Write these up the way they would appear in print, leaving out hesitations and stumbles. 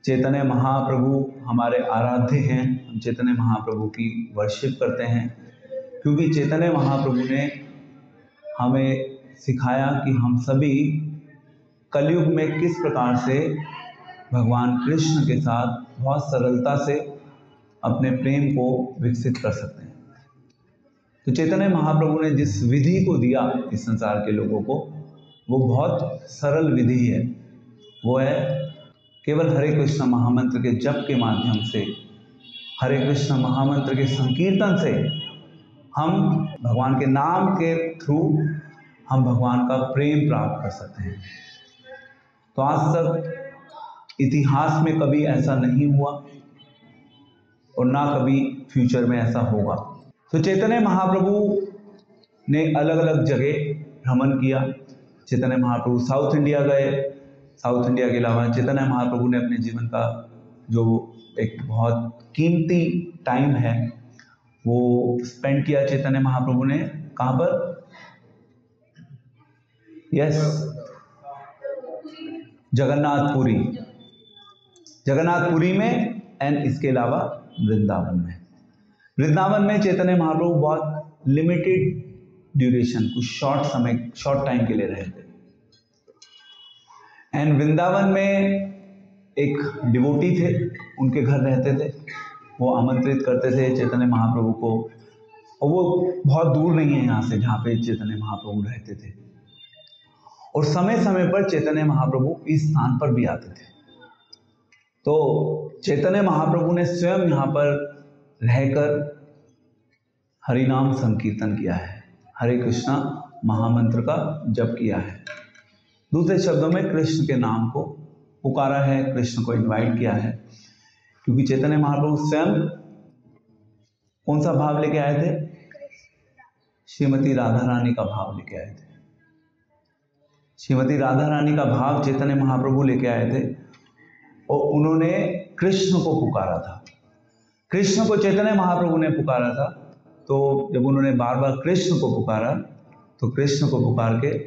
चैतन्य महाप्रभु हमारे आराध्य हैं। हम चैतन्य महाप्रभु की वर्शिप करते हैं क्योंकि चैतन्य महाप्रभु ने हमें सिखाया कि हम सभी कलयुग में किस प्रकार से भगवान कृष्ण के साथ बहुत सरलता से अपने प्रेम को विकसित कर सकते हैं। तो चैतन्य महाप्रभु ने जिस विधि को दिया इस संसार के लोगों को, वो बहुत सरल विधि है। वो है केवल हरे कृष्ण महामंत्र के जप के माध्यम से, हरे कृष्ण महामंत्र के संकीर्तन से हम भगवान के नाम के थ्रू हम भगवान का प्रेम प्राप्त कर सकते हैं। तो आज तक इतिहास में कभी ऐसा नहीं हुआ और ना कभी फ्यूचर में ऐसा होगा। तो चैतन्य महाप्रभु ने अलग अलग जगह भ्रमण किया। चैतन्य महाप्रभु साउथ इंडिया गए। साउथ इंडिया के अलावा चैतन्य महाप्रभु ने अपने जीवन का जो एक बहुत कीमती टाइम है वो स्पेंड किया चैतन्य महाप्रभु ने कहाँ पर? जगन्नाथपुरी। जगन्नाथपुरी में एंड इसके अलावा वृंदावन में। वृंदावन में चैतन्य महाप्रभु बहुत लिमिटेड ड्यूरेशन, कुछ शॉर्ट टाइम के लिए रहे थे। एंड वृंदावन में एक डिवोटी थे, उनके घर रहते थे। वो आमंत्रित करते थे चैतन्य महाप्रभु को, और वो बहुत दूर नहीं है यहाँ से जहाँ पे चैतन्य महाप्रभु रहते थे। और समय समय पर चैतन्य महाप्रभु इस स्थान पर भी आते थे। तो चैतन्य महाप्रभु ने स्वयं यहाँ पर रहकर हरिनाम संकीर्तन किया है, हरे कृष्णा महामंत्र का जप किया है। दूसरे शब्दों में कृष्ण के नाम को पुकारा है, कृष्ण को इनवाइट किया है। क्योंकि चैतन्य महाप्रभु स्वयं कौन सा भाव लेके आए थे? श्रीमती राधा रानी का भाव लेके आए थे। श्रीमती राधा रानी का भाव चैतन्य महाप्रभु लेके आए थे और उन्होंने कृष्ण को पुकारा था। कृष्ण को चैतन्य महाप्रभु ने पुकारा था। तो जब उन्होंने बार बार कृष्ण को पुकारा तो कृष्ण को पुकार के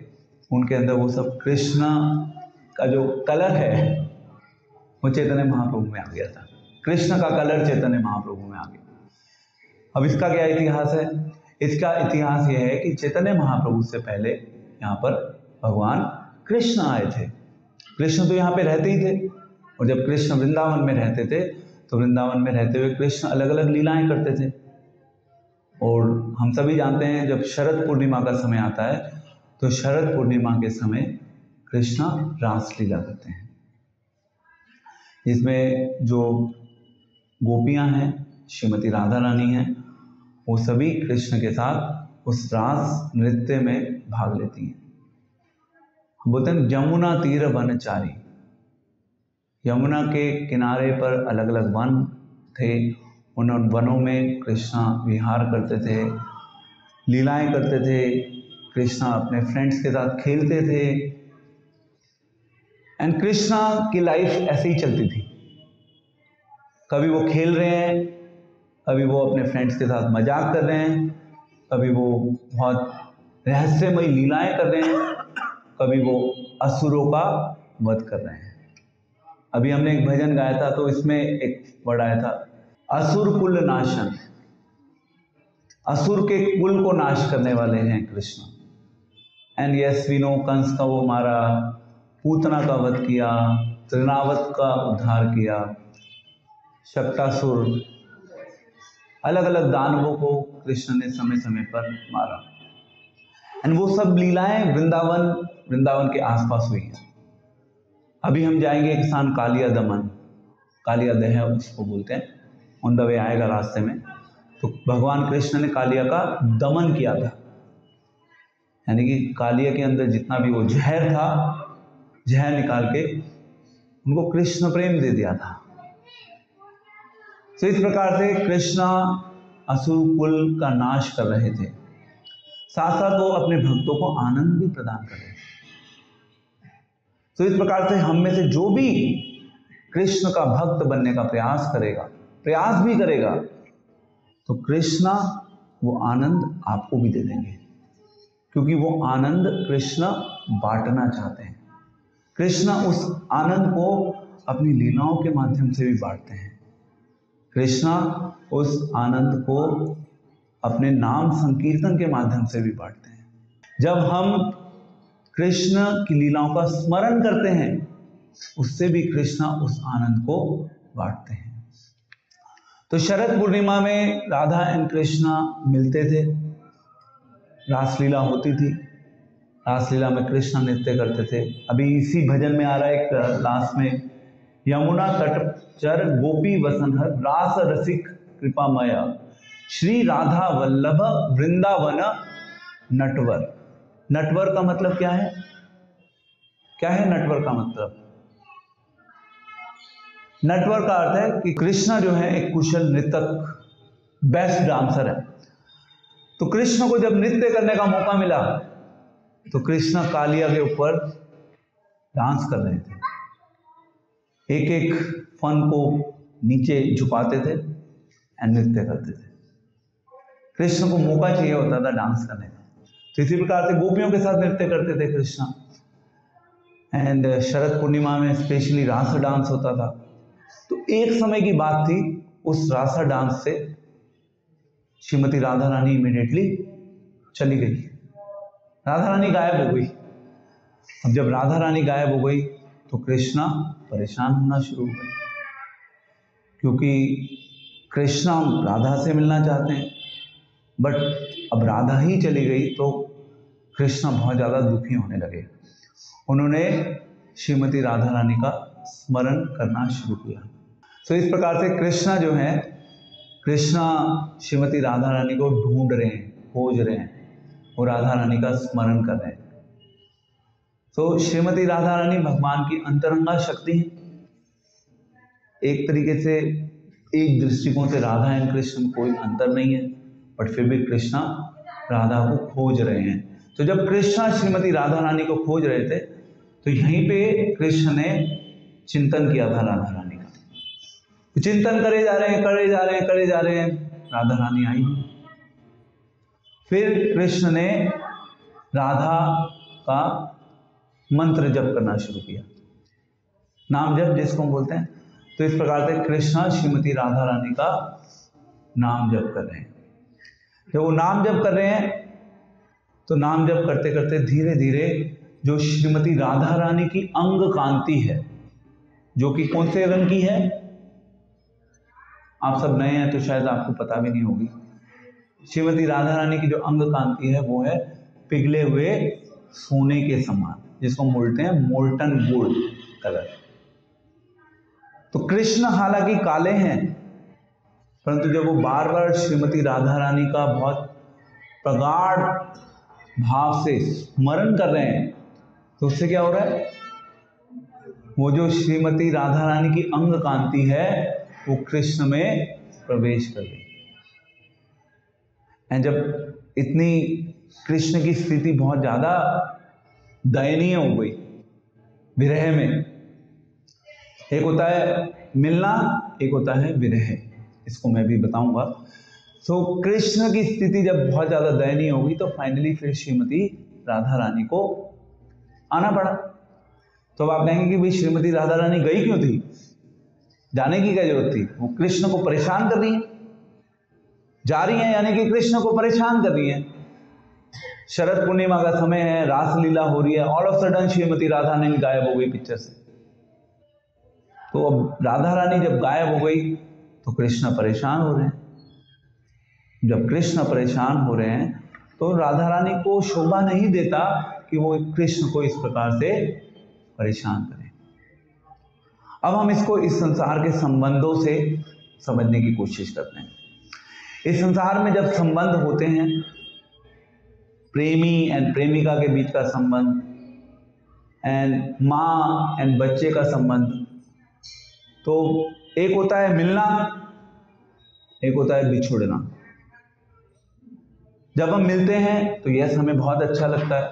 उनके अंदर वो सब कृष्ण का जो कलर है वो चैतन्य महाप्रभु में आ गया था। कृष्ण का कलर चैतन्य महाप्रभु में आ गया। अब इसका क्या इतिहास है? इसका इतिहास ये है कि चैतन्य महाप्रभु से पहले यहाँ पर भगवान कृष्ण आए थे। कृष्ण तो यहाँ पे रहते ही थे, और जब कृष्ण वृंदावन में रहते थे तो वृंदावन में रहते हुए कृष्ण अलग अलग लीलाएं करते थे। और हम सभी जानते हैं जब शरद पूर्णिमा का समय आता है तो शरद पूर्णिमा के समय कृष्ण रासलीला करते हैं। इसमें जो गोपियां हैं, श्रीमती राधा रानी हैं, वो सभी कृष्ण के साथ उस रास नृत्य में भाग लेती हैं। हम बोलते हैं यमुना तीर वनचारी। यमुना के किनारे पर अलग अलग वन थे। उन वनों में कृष्णा विहार करते थे, लीलाएं करते थे। कृष्णा अपने फ्रेंड्स के साथ खेलते थे। एंड कृष्णा की लाइफ ऐसे ही चलती थी। कभी वो खेल रहे हैं, कभी वो अपने फ्रेंड्स के साथ मजाक कर रहे हैं, कभी वो बहुत रहस्यमयी लीलाएं कर रहे हैं, कभी वो असुरों का वध कर रहे हैं। अभी हमने एक भजन गाया था तो इसमें एक वर्ड आया था असुर कुल नाशन। असुर के कुल को नाश करने वाले हैं Krishna. And yes we know, Kansa का वो मारा, पूतना का वध किया, त्रिनावत का उद्धार किया, शक्तासुर, अलग अलग दानवों को कृष्ण ने समय समय पर मारा। एंड वो सब लीलाएं वृंदावन के आसपास हुई हैं। अभी हम जाएंगे एक स्थान कालिया दमन, कालिया दह उसको बोलते हैं, ऑन द वे आएगा रास्ते में। तो भगवान कृष्ण ने कालिया का दमन किया था, यानी कि कालिया के अंदर जितना भी वो जहर था, जहर निकाल के उनको कृष्ण प्रेम दे दिया था। तो इस प्रकार से कृष्णा असुर कुल का नाश कर रहे थे, साथ साथ वो अपने भक्तों को आनंद भी प्रदान कर रहे थे। तो इस प्रकार से हम में से जो भी कृष्ण का भक्त बनने का प्रयास भी करेगा तो कृष्णा वो आनंद आपको भी दे देंगे, क्योंकि वो आनंद कृष्ण बांटना चाहते हैं। कृष्ण उस आनंद को अपनी लीलाओं के माध्यम से भी बांटते हैं। कृष्णा उस आनंद को अपने नाम संकीर्तन के माध्यम से भी बांटते हैं। जब हम कृष्ण की लीलाओं का स्मरण करते हैं, उससे भी कृष्णा उस आनंद को बांटते हैं। तो शरद पूर्णिमा में राधा एंड कृष्णा मिलते थे, रासलीला होती थी, रासलीला में कृष्ण नृत्य करते थे। अभी इसी भजन में आ रहा है एक लास्ट में, यमुना तटचर गोपी वसनहर रास रसिक कृपामय श्री राधा वल्लभ वृंदावन नटवर। नटवर का मतलब क्या है? क्या है नटवर का मतलब? नटवर का अर्थ है कि कृष्ण जो है एक कुशल नृतक, बेस्ट डांसर है। तो कृष्ण को जब नृत्य करने का मौका मिला तो कृष्ण कालिया के ऊपर डांस कर रहे थे, एक एक फन को नीचे झुकाते थे एंड नृत्य करते थे। कृष्ण को मौका चाहिए होता था डांस करने का, तो इसी प्रकार से गोपियों के साथ नृत्य करते थे कृष्ण। एंड शरद पूर्णिमा में स्पेशली रास डांस होता था। तो एक समय की बात थी, उस रास डांस से श्रीमती राधा रानी इमीडिएटली चली गई, राधा रानी गायब हो गई। अब जब राधा रानी गायब हो गई तो कृष्णा परेशान होना शुरू हुआ, क्योंकि कृष्णा राधा से मिलना चाहते हैं, बट अब राधा ही चली गई तो कृष्णा बहुत ज़्यादा दुखी होने लगे। उन्होंने श्रीमती राधा रानी का स्मरण करना शुरू किया। तो इस प्रकार से कृष्णा जो है, कृष्णा श्रीमती राधा रानी को ढूंढ रहे हैं, खोज रहे हैं, वो राधा रानी का स्मरण कर रहे हैं। तो श्रीमती राधा रानी भगवान की अंतरंगा शक्ति है। एक तरीके से, एक दृष्टिकोण से राधा एंड कृष्ण में कोई अंतर नहीं है, बट फिर भी कृष्णा राधा को खोज रहे हैं। तो जब कृष्णा श्रीमती राधा रानी को खोज रहे थे तो यहीं पे कृष्ण ने चिंतन किया था राधा रानी का। तो चिंतन करे जा रहे हैं, करे जा रहे हैं, करे जा रहे हैं, राधा रानी आई नहीं। फिर कृष्ण ने राधा का मंत्र जप करना शुरू किया, नाम जप जिसको हम बोलते हैं। तो इस प्रकार से कृष्णा श्रीमती राधा रानी का नाम जप कर रहे हैं। जब वो नाम जप कर रहे हैं तो नाम जप करते करते धीरे धीरे जो श्रीमती राधा रानी की अंग कांति है, जो कि कौन से रंग की है, आप सब नए हैं तो शायद आपको पता भी नहीं होगी। श्रीमती राधा रानी की जो अंग कांति है वो है पिघले हुए सोने के समान, जिसको हम बोलते हैं मोल्टन गोल्ड कलर। तो कृष्ण हालांकि काले हैं, परंतु जब वो बार बार श्रीमती राधा रानी का बहुत प्रगाढ़ भाव से स्मरण कर रहे हैं तो उससे क्या हो रहा है, वो जो श्रीमती राधा रानी की अंग कांति है वो कृष्ण में प्रवेश कर गई। एंड जब इतनी कृष्ण की स्थिति बहुत ज्यादा दयनीय हो गई, विरह में, एक होता है मिलना, एक होता है विरह, इसको मैं भी बताऊंगा। तो कृष्ण की स्थिति जब बहुत ज्यादा दयनीय हो गई तो फाइनली फिर श्रीमती राधा रानी को आना पड़ा। तो अब आप कहेंगे कि भाई श्रीमती राधा रानी गई क्यों थी, जाने की क्या जरूरत थी, वो कृष्ण को परेशान कर रही है, जा रही है यानी कि कृष्ण को परेशान कर रही है। शरद पूर्णिमा का समय है, रासलीला हो रही है, all of sudden Shrimati Radha Rani गायब हो गई पिक्चर से। तो अब राधा रानी जब गायब हो गई तो कृष्ण परेशान हो रहे हैं। जब कृष्ण परेशान हो रहे हैं तो राधा रानी को शोभा नहीं देता कि वो कृष्ण को इस प्रकार से परेशान करें। अब हम इसको इस संसार के संबंधों से समझने की कोशिश करते हैं। इस संसार में जब संबंध होते हैं, प्रेमी एंड प्रेमिका के बीच का संबंध, एंड माँ एंड बच्चे का संबंध, तो एक होता है मिलना, एक होता है बिछुड़ना। जब हम मिलते हैं तो यस हमें बहुत अच्छा लगता है,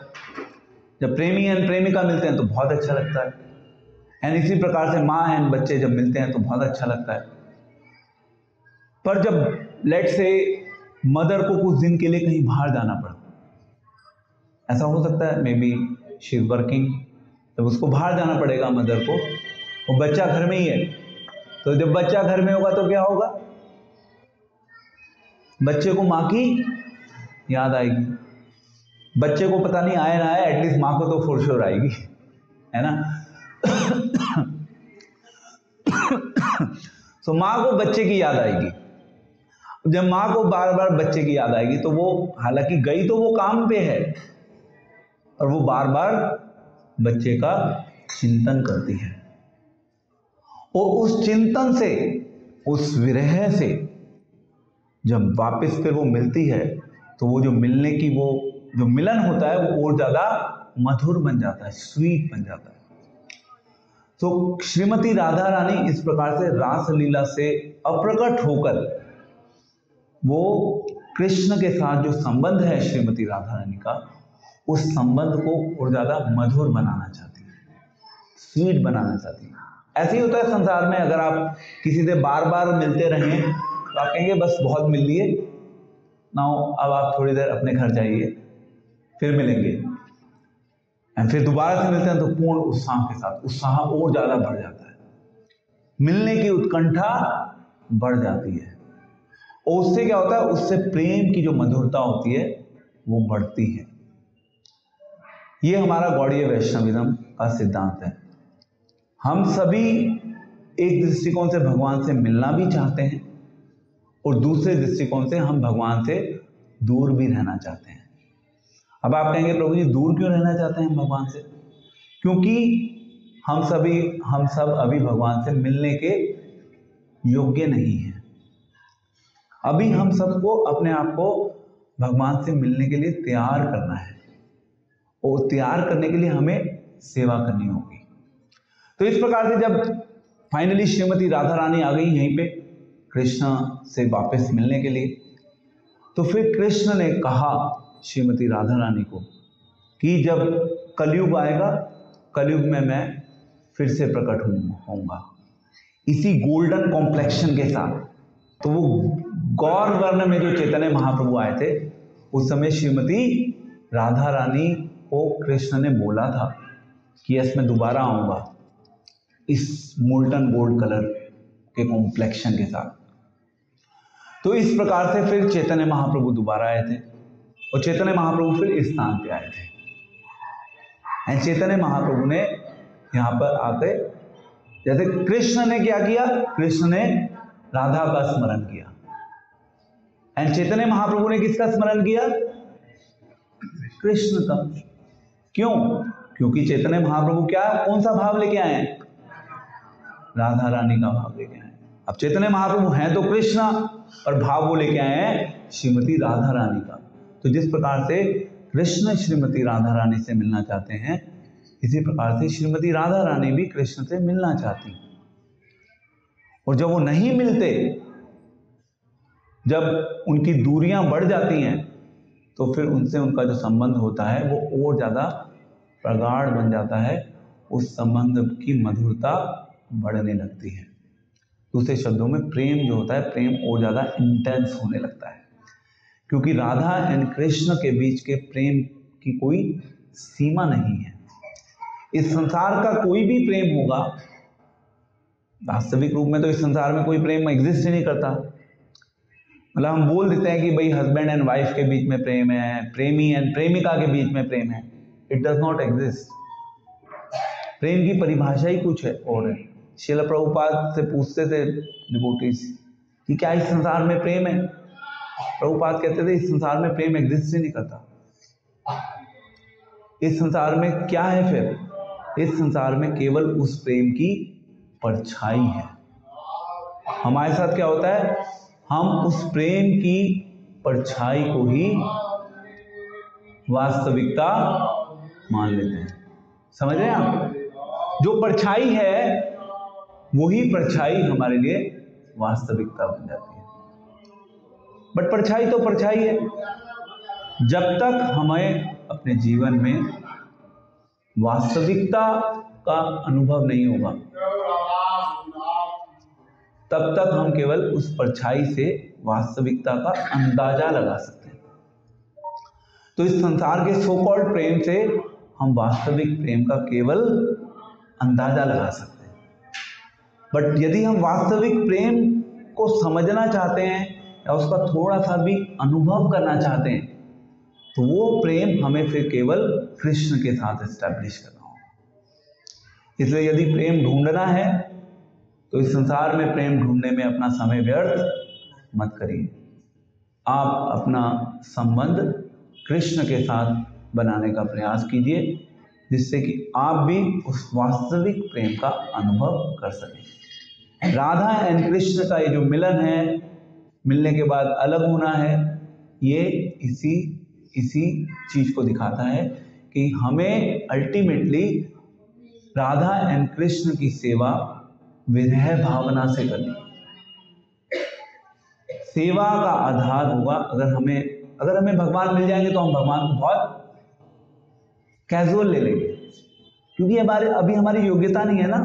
जब प्रेमी एंड प्रेमिका मिलते हैं तो बहुत अच्छा लगता है, एंड इसी प्रकार से माँ एंड बच्चे जब मिलते हैं तो बहुत अच्छा लगता है। पर जब लेट से मदर को कुछ दिन के लिए कहीं बाहर जाना पड़ा, ऐसा हो सकता है may be she is working, जब उसको बाहर जाना पड़ेगा मदर को, वो बच्चा घर में ही है, तो जब बच्चा घर में होगा तो क्या होगा, बच्चे को माँ की याद आएगी। बच्चे को पता नहीं आए ना आए, एटलीस्ट माँ को तो फॉर श्योर आएगी, है ना। तो माँ को बच्चे की याद आएगी। जब माँ को बार बार बच्चे की याद आएगी तो वो हालांकि गई तो वो काम पे है, और वो बार बार बच्चे का चिंतन करती है, और उस चिंतन से, उस विरह से जब वापस फिर वो मिलती है, तो वो जो मिलने की वो जो मिलन होता है वो और ज्यादा मधुर बन जाता है, स्वीट बन जाता है। तो श्रीमती राधा रानी इस प्रकार से रास लीला से अप्रकट होकर वो कृष्ण के साथ जो संबंध है श्रीमती राधा रानी का, उस संबंध को और ज्यादा मधुर बनाना चाहती है, स्वीट बनाना चाहती है। ऐसे ही होता है संसार में, अगर आप किसी से बार बार मिलते रहें तो आप कहेंगे बस बहुत मिल लिए, नाउ अब आप थोड़ी देर अपने घर जाइए, फिर मिलेंगे, एंड फिर दोबारा से मिलते हैं तो पूर्ण उत्साह के साथ, उत्साह और ज्यादा बढ़ जाता है, मिलने की उत्कंठा बढ़ जाती है, और उससे क्या होता है, उससे प्रेम की जो मधुरता होती है वो बढ़ती है। ये हमारा गौड़ीय वैष्णविज्म का सिद्धांत है। हम सभी एक दृष्टिकोण से भगवान से मिलना भी चाहते हैं, और दूसरे दृष्टिकोण से हम भगवान से दूर भी रहना चाहते हैं। अब आप कहेंगे प्रभु जी दूर क्यों रहना चाहते हैं भगवान से? क्योंकि हम सब अभी भगवान से मिलने के योग्य नहीं हैं। अभी हम सबको अपने आप को भगवान से मिलने के लिए तैयार करना है, और तैयार करने के लिए हमें सेवा करनी होगी। तो इस प्रकार से जब फाइनली श्रीमती राधा रानी आ गई यहीं पे कृष्ण से वापस मिलने के लिए, तो फिर कृष्ण ने कहा श्रीमती राधा रानी को कि जब कलयुग आएगा, कलयुग में मैं फिर से प्रकट होऊंगा इसी गोल्डन कॉम्प्लेक्शन के साथ। तो वो गौर वर्ण में जो चैतन्य महाप्रभु आए थे, उस समय श्रीमती राधा रानी को कृष्ण ने बोला था कि यस मैं दोबारा आऊंगा इस मोल्टन गोल्ड कलर के कॉम्प्लेक्शन के साथ। तो इस प्रकार से फिर चैतन्य महाप्रभु दोबारा आए थे, और चैतन्य महाप्रभु फिर इस स्थान पे आए थे, एंड चैतन्य महाप्रभु ने यहाँ पर आके, जैसे कृष्ण ने क्या किया, कृष्ण ने राधा का स्मरण किया, एंड चैतन्य महाप्रभु ने किसका स्मरण किया, कृष्ण का। क्यों? क्योंकि चैतन्य महाप्रभु क्या, कौन सा भाव लेके आए हैं, राधा रानी का भाव लेके आए हैं। अब चैतन्य महाप्रभु हैं तो कृष्ण, और भाव वो लेके आए हैं श्रीमती राधा रानी का। तो जिस प्रकार से कृष्ण श्रीमती राधा रानी से मिलना चाहते हैं, इसी प्रकार से श्रीमती राधा रानी भी कृष्ण से मिलना चाहती, और जब वो नहीं मिलते, जब उनकी दूरियां बढ़ जाती हैं, तो फिर उनसे उनका जो संबंध होता है वो और ज्यादा प्रगाढ़ बन जाता है, उस संबंध की मधुरता बढ़ने लगती है। दूसरे शब्दों में प्रेम जो होता है, प्रेम और ज्यादा इंटेंस होने लगता है, क्योंकि राधा एंड कृष्ण के बीच के प्रेम की कोई सीमा नहीं है। इस संसार का कोई भी प्रेम होगा, वास्तविक रूप में तो इस संसार में कोई प्रेम एग्जिस्ट ही नहीं करता। मतलब हम बोल देते हैं कि भाई हस्बैंड एंड वाइफ के बीच में प्रेम है, प्रेमी एंड प्रेमिका के बीच में प्रेम है। It does not exist. प्रेम की परिभाषा ही कुछ है और है। श्रील प्रभुपाद से पूछते थे डिवोटीज कि क्या इस संसार में प्रेम है? प्रभुपाद कहते थे इस संसार में प्रेम एग्जिस्ट ही नहीं करता। इस संसार में क्या है फिर? इस संसार में केवल उस प्रेम की परछाई है। हमारे साथ क्या होता है, हम उस प्रेम की परछाई को ही वास्तविकता मान लेते हैं। समझ रहे हैं आप? जो परछाई है वही परछाई हमारे लिए वास्तविकता बन जाती है। बट परछाई तो परछाई है। जब तक हमें अपने जीवन में वास्तविकता का अनुभव नहीं होगा, तब तक हम केवल उस परछाई से वास्तविकता का अंदाजा लगा सकते हैं। तो इस संसार के सो कॉल्ड प्रेम से हम वास्तविक प्रेम का केवल अंदाजा लगा सकते हैं। बट यदि हम वास्तविक प्रेम को समझना चाहते हैं या उसका थोड़ा सा भी अनुभव करना चाहते हैं, तो वो प्रेम हमें फिर केवल कृष्ण के साथ एस्टैब्लिश करना होगा। इसलिए यदि प्रेम ढूंढना है तो इस संसार में प्रेम ढूंढने में अपना समय व्यर्थ मत करिए। आप अपना संबंध कृष्ण के साथ बनाने का प्रयास कीजिए, जिससे कि आप भी उस वास्तविक प्रेम का अनुभव कर सकें। राधा एंड कृष्ण का ये जो मिलन है, मिलने के बाद अलग होना है, ये इसी चीज को दिखाता है कि हमें अल्टीमेटली राधा एंड कृष्ण की सेवा विरह भावना से करनी है। सेवा का आधार होगा, अगर हमें भगवान मिल जाएंगे तो हम भगवान को बहुत कैजुअल ले लेंगे, क्योंकि अभी हमारी योग्यता नहीं है ना।